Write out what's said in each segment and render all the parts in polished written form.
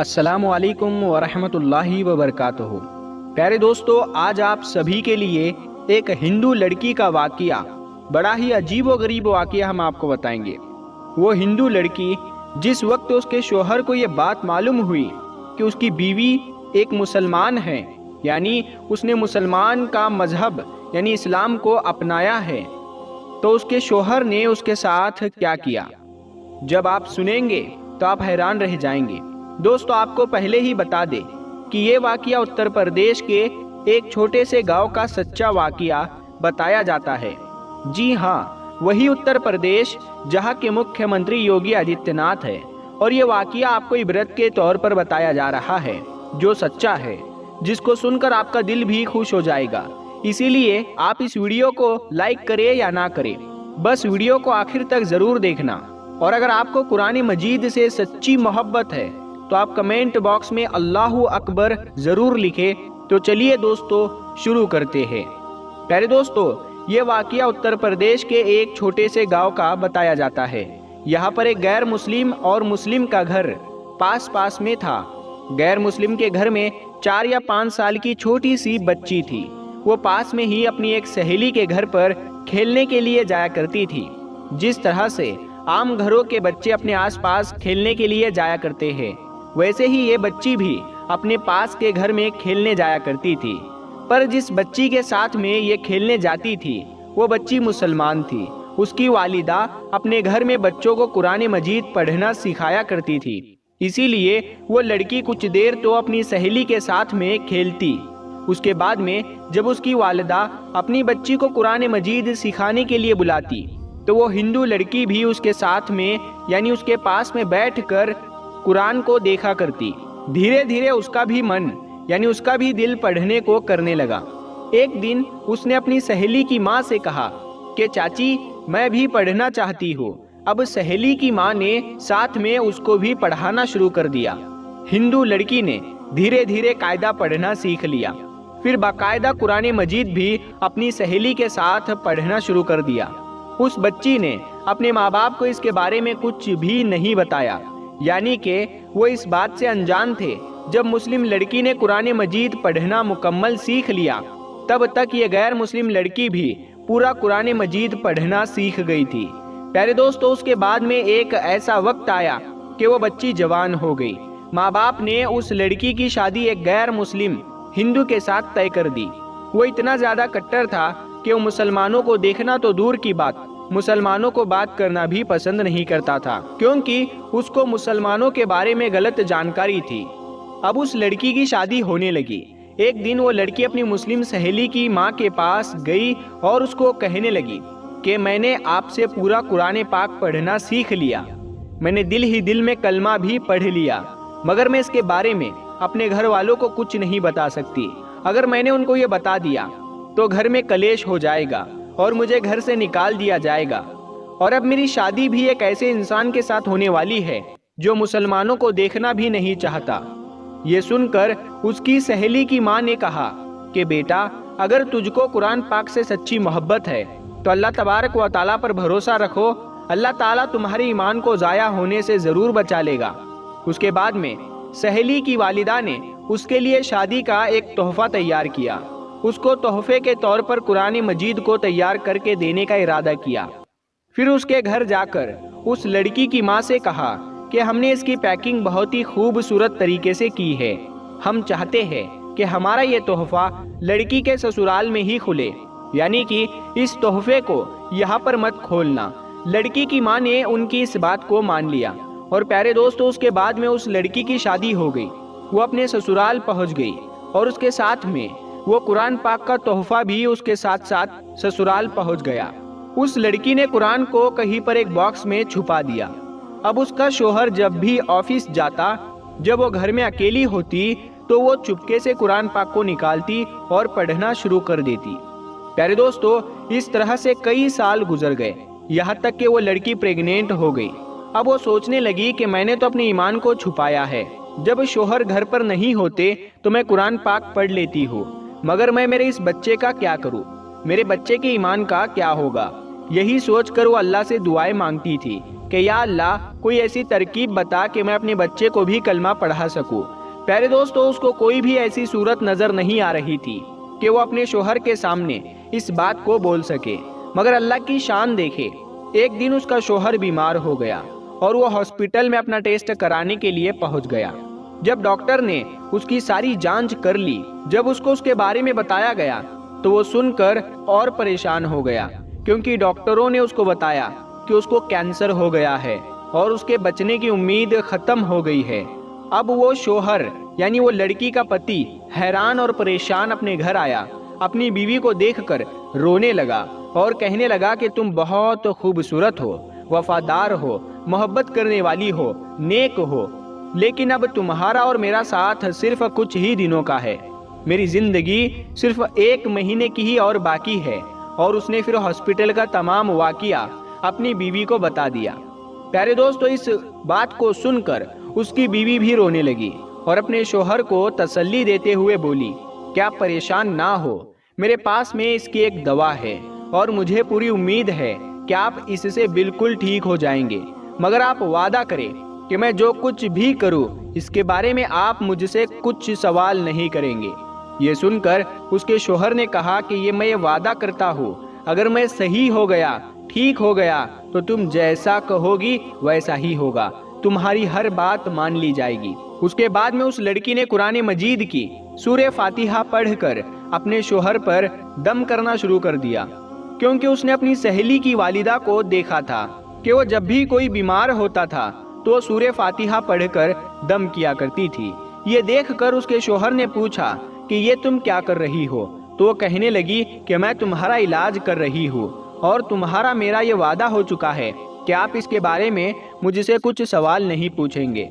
السلام علیکم ورحمۃ اللہ وبرکاتہ۔ پیارے دوستو، آج آپ سبھی کے لیے ایک ہندو لڑکی کا واقعہ، بڑا ہی عجیب و غریب واقعہ ہم آپ کو بتائیں گے۔ وہ ہندو لڑکی جس وقت اس کے شوہر کو یہ بات معلوم ہوئی کہ اس کی بیوی ایک مسلمان ہے، یعنی اس نے مسلمان کا مذہب یعنی اسلام کو اپنایا ہے، تو اس کے شوہر نے اس کے ساتھ کیا کیا، جب آپ سنیں گے تو آپ حیران رہ جائیں گے۔ دوستو، آپ کو پہلے ہی بتا دے کہ یہ واقعہ اتر پردیش کے ایک چھوٹے سے گاؤں کا سچا واقعہ بتایا جاتا ہے۔ جی ہاں، وہی اتر پردیش جہاں کے مکھیہ منتری یوگی آدتیہ ناتھ ہے، اور یہ واقعہ آپ کو عبرت کے طور پر بتایا جا رہا ہے، جو سچا ہے، جس کو سن کر آپ کا دل بھی خوش ہو جائے گا۔ اسی لیے آپ اس ویڈیو کو لائک کریں یا نہ کریں، بس ویڈیو کو آخر تک ضرور دیکھنا۔ اور اگر آپ کو قرآن مجید سے سچی محبت ہے تو آپ کمنٹ باکس میں اللہ اکبر ضرور لکھیں۔ تو چلیے دوستو، شروع کرتے ہیں۔ پیارے دوستو، یہ واقعہ اتر پردیش کے ایک چھوٹے سے گاؤں کا بتایا جاتا ہے۔ یہاں پر ایک غیر مسلم اور مسلم کا گھر پاس میں تھا۔ غیر مسلم کے گھر میں 4 یا 5 سال کی چھوٹی سی بچی تھی۔ وہ پاس میں ہی اپنی ایک سہیلی کے گھر پر کھیلنے کے لیے جایا کرتی تھی، جس طرح سے عام گھروں کے بچے اپنے آس پاس کھیلنے کے لیے جایا کرتے ہیں، ویسے ہی یہ بچی بھی اپنے پاس کے گھر میں کھیلنے جایا کرتی تھی۔ پر جس بچی کے ساتھ میں یہ کھیلنے جاتی تھی، وہ بچی مسلمان تھی۔ اس کی والدہ اپنے گھر میں بچوں کو قرآن مجید پڑھنا سکھایا کرتی تھی، اسی لیے وہ لڑکی کچھ دیر تو اپنی سہیلی کے ساتھ میں کھیلتی۔ اس کے بعد میں جب اس کی والدہ اپنی بچی کو قرآن مجید سکھانے کے لیے بلاتی، تو وہ ہندو لڑکی بھی اس کے ساتھ میں یعنی اس کے پاس میں بیٹھ کر قرآن کو دیکھا کرتی۔ دھیرے دھیرے اس کا بھی من یعنی اس کا بھی دل پڑھنے کو کرنے لگا۔ ایک دن اس نے اپنی سہیلی کی ماں سے کہا کہ چاچی، میں بھی پڑھنا چاہتی ہوں۔ اب سہیلی کی ماں نے ساتھ میں اس کو بھی پڑھانا شروع کر دیا۔ ہندو لڑکی نے دھیرے دھیرے قاعدہ پڑھنا سیکھ لیا، پھر باقاعدہ قرآن مجید بھی اپنی سہیلی کے ساتھ پڑھنا شروع کر دیا۔ اس بچی نے اپنے ماں باپ کو اس کے بارے میں کچھ بھی نہیں بتایا، یعنی کہ وہ اس بات سے انجان تھے۔ جب مسلم لڑکی نے قرآن مجید پڑھنا مکمل سیکھ لیا، تب تک یہ غیر مسلم لڑکی بھی پورا قرآن مجید پڑھنا سیکھ گئی تھی۔ پیارے دوستو، اس کے بعد میں ایک ایسا وقت آیا کہ وہ بچی جوان ہو گئی۔ ماں باپ نے اس لڑکی کی شادی ایک غیر مسلم ہندو کے ساتھ طے کر دی۔ وہ اتنا زیادہ کٹر تھا کہ وہ مسلمانوں کو دیکھنا تو دور کی بات، مسلمانوں کو بات کرنا بھی پسند نہیں کرتا تھا، کیونکہ اس کو مسلمانوں کے بارے میں غلط جانکاری تھی۔ اب اس لڑکی کی شادی ہونے لگی۔ ایک دن وہ لڑکی اپنی مسلم سہیلی کی ماں کے پاس گئی اور اس کو کہنے لگی کہ میں نے آپ سے پورا قرآن پاک پڑھنا سیکھ لیا، میں نے دل ہی دل میں کلمہ بھی پڑھ لیا، مگر میں اس کے بارے میں اپنے گھر والوں کو کچھ نہیں بتا سکتی۔ اگر میں نے ان کو یہ بتا دیا تو گھر میں کلیش ہو جائے گا اور مجھے گھر سے نکال دیا جائے گا، اور اب میری شادی بھی ایک ایسے انسان کے ساتھ ہونے والی ہے جو مسلمانوں کو دیکھنا بھی نہیں چاہتا۔ یہ سن کر اس کی سہیلی کی ماں نے کہا کہ بیٹا، اگر تجھ کو قرآن پاک سے سچی محبت ہے تو اللہ تبارک و تعالیٰ پر بھروسہ رکھو، اللہ تعالیٰ تمہارے ایمان کو ضائع ہونے سے ضرور بچا لے گا۔ اس کے بعد میں سہیلی کی والدہ نے اس کے لیے شادی کا ایک تحفہ تیار کیا۔ اس کو تحفے کے طور پر قرآن مجید کو تیار کر کے دینے کا ارادہ کیا۔ پھر اس کے گھر جا کر اس لڑکی کی ماں سے کہا کہ ہم نے اس کی پیکنگ بہت ہی خوبصورت طریقے سے کی ہے، ہم چاہتے ہیں کہ ہمارا یہ تحفہ لڑکی کے سسرال میں ہی کھلے، یعنی کہ اس تحفے کو یہاں پر مت کھولنا۔ لڑکی کی ماں نے ان کی اس بات کو مان لیا، اور پیارے دوستو، اس کے بعد میں اس لڑکی کی شادی ہو گئی۔ وہ اپنے سسرال پہنچ گئی، اور اس کے ساتھ میں وہ قرآن پاک کا تحفہ بھی اس کے ساتھ ساتھ سسرال پہنچ گیا۔ اس لڑکی نے قرآن کو کہیں پر ایک باکس میں چھپا دیا۔ اب اس کا شوہر جب بھی آفس جاتا، جب وہ گھر میں اکیلی ہوتی تو وہ چپکے سے قرآن پاک کو نکالتی اور پڑھنا شروع کر دیتی۔ پیارے دوستو، اس طرح سے کئی سال گزر گئے، یہاں تک کہ وہ لڑکی پریگنینٹ ہو گئی۔ اب وہ سوچنے لگی کہ میں نے تو اپنے ایمان کو چھپایا ہے، جب شوہر گھر پر نہیں ہوتے تو میں قرآن پاک پڑھ لیتی ہوں، مگر میں میرے اس بچے کا کیا کروں، میرے بچے کے ایمان کا کیا ہوگا۔ یہی سوچ کر وہ اللہ سے دعائیں مانگتی تھی کہ یا اللہ کوئی ایسی ترکیب بتا کہ میں اپنے بچے کو بھی کلمہ پڑھا سکوں۔ پیارے دوستو، اس کو کوئی بھی ایسی صورت نظر نہیں آ رہی تھی کہ وہ اپنے شوہر کے سامنے اس بات کو بول سکے، مگر اللہ کی شان دیکھے، ایک دن اس کا شوہر بیمار ہو گیا اور وہ ہاسپٹل میں اپنا ٹیسٹ کرانے کے لیے پہنچ گیا۔ جب ڈاکٹر نے اس کی ساری جانچ کر لی، جب اس کو اس کے بارے میں بتایا گیا تو وہ سن کر اور پریشان ہو گیا، کیونکہ ڈاکٹروں نے اس کو بتایا کہ اس کو کینسر ہو گیا ہے اور اس کے بچنے کی امید ختم ہو گئی ہے۔ اب وہ شوہر یعنی وہ لڑکی کا پتی حیران اور پریشان اپنے گھر آیا، اپنی بیوی کو دیکھ کر رونے لگا اور کہنے لگا کہ تم بہت خوبصورت ہو، وفادار ہو، محبت کرنے والی ہو، نیک ہو، لیکن اب تمہارا اور میرا ساتھ صرف کچھ ہی دنوں کا ہے، میری زندگی صرف 1 مہینے کی ہی اور باقی ہے۔ اور اس نے پھر ہاسپٹل کا تمام واقعہ اپنی بیوی کو بتا دیا۔ پیارے دوستو، اس بات کو سن کر اس کی بیوی بھی رونے لگی اور اپنے شوہر کو تسلی دیتے ہوئے بولی کہ آپ پریشان نہ ہو، میرے پاس میں اس کی ایک دوا ہے اور مجھے پوری امید ہے کہ آپ اس سے بالکل ٹھیک ہو جائیں گے، مگر آپ وعدہ کریں کہ میں جو کچھ بھی کروں اس کے بارے میں آپ مجھ سے کچھ سوال نہیں کریں گے۔ یہ سن کر اس کے شوہر نے کہا کہ میں یہ وعدہ کرتا ہوں، اگر میں صحیح ہو گیا، ٹھیک ہو گیا تو تم جیسا کہو گی ویسا ہی ہوگا، تمہاری ہر بات مان لی جائے گی۔ اس کے بعد میں اس لڑکی نے قرآن مجید کی سورہ فاتحہ پڑھ کر اپنے شوہر پر دم کرنا شروع کر دیا، کیونکہ اس نے اپنی سہیلی کی والدہ کو دیکھا تھا کہ وہ جب بھی کوئی بیمار ہوتا تھا تو وہ سورہ فاتحہ پڑھ کر دم کیا کرتی تھی۔ یہ دیکھ کر اس کے شوہر نے پوچھا کہ یہ تم کیا کر رہی ہو؟ تو وہ کہنے لگی کہ میں تمہارا علاج کر رہی ہوں اور تمہارا میرا یہ وعدہ ہو چکا ہے کہ آپ اس کے بارے میں مجھ سے کچھ سوال نہیں پوچھیں گے۔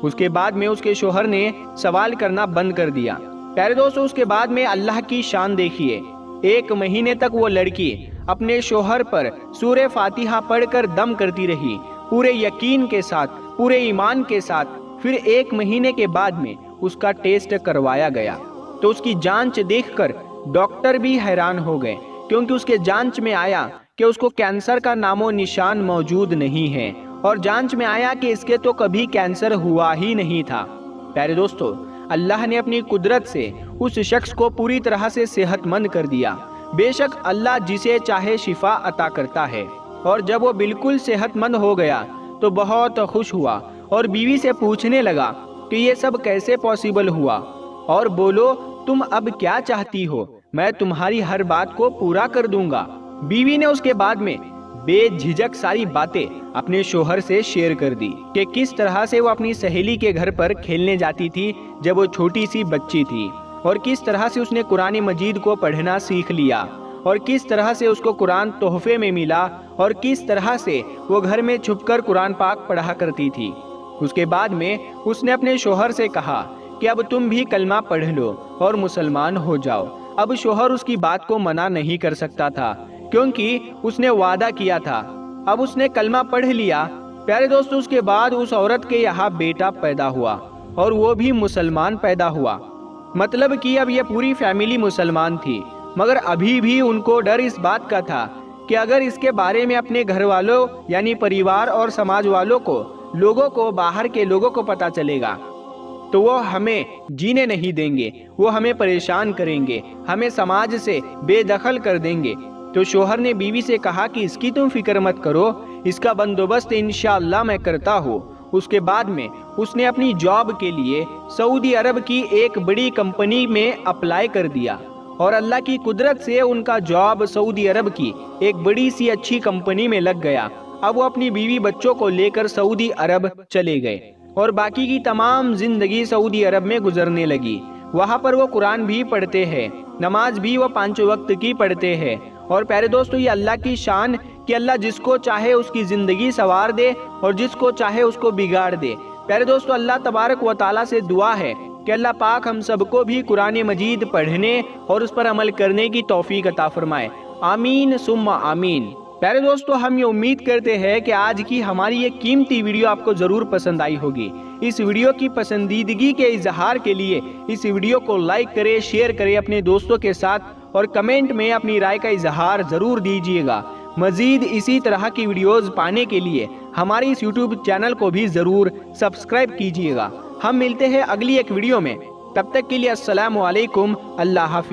اس کے بعد میں اس کے شوہر نے سوال کرنا بند کر دیا۔ پیارے دوستو، اس کے بعد میں اللہ کی شان دیکھیے، 1 مہینے تک وہ لڑکی اپنے شوہر پر سورہ فاتحہ پڑھ کر دم کرتی رہی، پورے یقین کے ساتھ، پورے ایمان کے ساتھ۔ پھر 1 مہینے کے بعد میں اس کا ٹیسٹ کروایا گیا تو اس کی جانچ دیکھ کر ڈاکٹر بھی حیران ہو گئے، کیونکہ اس کے جانچ میں آیا کہ اس کو کینسر کا نام و نشان موجود نہیں ہے، اور جانچ میں آیا کہ اس کے تو کبھی کینسر ہوا ہی نہیں تھا۔ پیارے دوستو، اللہ نے اپنی قدرت سے اس شخص کو پوری طرح سے صحت مند کر دیا۔ بے شک اللہ جسے چاہے شفا عطا کرتا ہے، اور جب وہ بالکل صحت مند ہو گیا تو بہت خوش ہوا اور بیوی سے پوچھنے لگا کہ یہ سب کیسے پاسبل ہوا، اور بولو تم اب کیا چاہتی ہو، میں تمہاری ہر بات کو پورا کر دوں گا۔ بیوی نے اس کے بعد میں بے جھجک ساری باتیں اپنے شوہر سے شیئر کر دی کہ کس طرح سے وہ اپنی سہیلی کے گھر پر کھیلنے جاتی تھی جب وہ چھوٹی سی بچی تھی، اور کس طرح سے اس نے قرآن مجید کو پڑھنا سیکھ لیا، اور کس طرح سے اس کو قرآن تحفے میں ملا، اور کس طرح سے وہ گھر میں چھپ کر قرآن پاک پڑھا کرتی تھی۔ اس کے بعد میں اس نے اپنے شوہر سے کہا کہ اب تم بھی کلمہ پڑھ لو اور مسلمان ہو جاؤ۔ اب شوہر اس کی بات کو منع نہیں کر سکتا تھا، کیونکہ اس نے وعدہ کیا تھا۔ اب اس نے کلمہ پڑھ لیا۔ پیارے دوستو، اس کے بعد اس عورت کے یہاں بیٹا پیدا ہوا اور وہ بھی مسلمان پیدا ہوا، مطلب کہ اب یہ پوری فیملی مسلمان تھی، مگر ابھی بھی ان کو ڈر اس بات کا تھا کہ اگر اس کے بارے میں اپنے گھر والوں یعنی پریوار اور سماج والوں کو، لوگوں کو، باہر کے لوگوں کو پتہ چلے گا تو وہ ہمیں جینے نہیں دیں گے، وہ ہمیں پریشان کریں گے، ہمیں سماج سے بے دخل کر دیں گے۔ تو شوہر نے بیوی سے کہا کہ اس کی تم فکر مت کرو، اس کا بندوبست انشاءاللہ میں کرتا ہوں۔ اس کے بعد میں اس نے اپنی جاب کے لیے سعودی عرب کی ایک بڑی کمپنی میں اپلائی کر دیا، اور اللہ کی قدرت سے ان کا جاب سعودی عرب کی ایک بڑی سی اچھی کمپنی میں لگ گیا۔ اب وہ اپنی بیوی بچوں کو لے کر سعودی عرب چلے گئے اور باقی کی تمام زندگی سعودی عرب میں گزرنے لگی۔ وہاں پر وہ قرآن بھی پڑھتے ہیں، نماز بھی وہ 5 وقت کی پڑھتے ہیں۔ اور پیارے دوستو، یہ اللہ کی شان کہ اللہ جس کو چاہے اس کی زندگی سنوار دے اور جس کو چاہے اس کو بگاڑ دے۔ پیارے دوستو، اللہ تبارک و تعالیٰ سے دعا ہے کہ اللہ پاک ہم سب کو بھی قرآن مجید پڑھنے اور اس پر عمل کرنے کی توفیق عطا فرمائے، آمین ثم آمین۔ پیارے دوستو، ہم یہ امید کرتے ہیں کہ آج کی ہماری یہ قیمتی ویڈیو آپ کو ضرور پسند آئی ہوگی۔ اس ویڈیو کی پسندیدگی کے اظہار کے لیے اس ویڈیو کو لائک کریں، شیئر کریں اپنے دوستوں کے ساتھ، اور کمنٹ میں اپنی رائے کا اظہار ضرور دیجیے گا۔ مزید اسی طرح کی ویڈیوز پانے کے لیے ہماری اس یوٹیوب چینل کو بھی ضرور سبسکرائب کیجیے گا۔ ہم ملتے ہیں اگلی ایک ویڈیو میں، تب تک کے لیے السلام علیکم، اللہ حافظ۔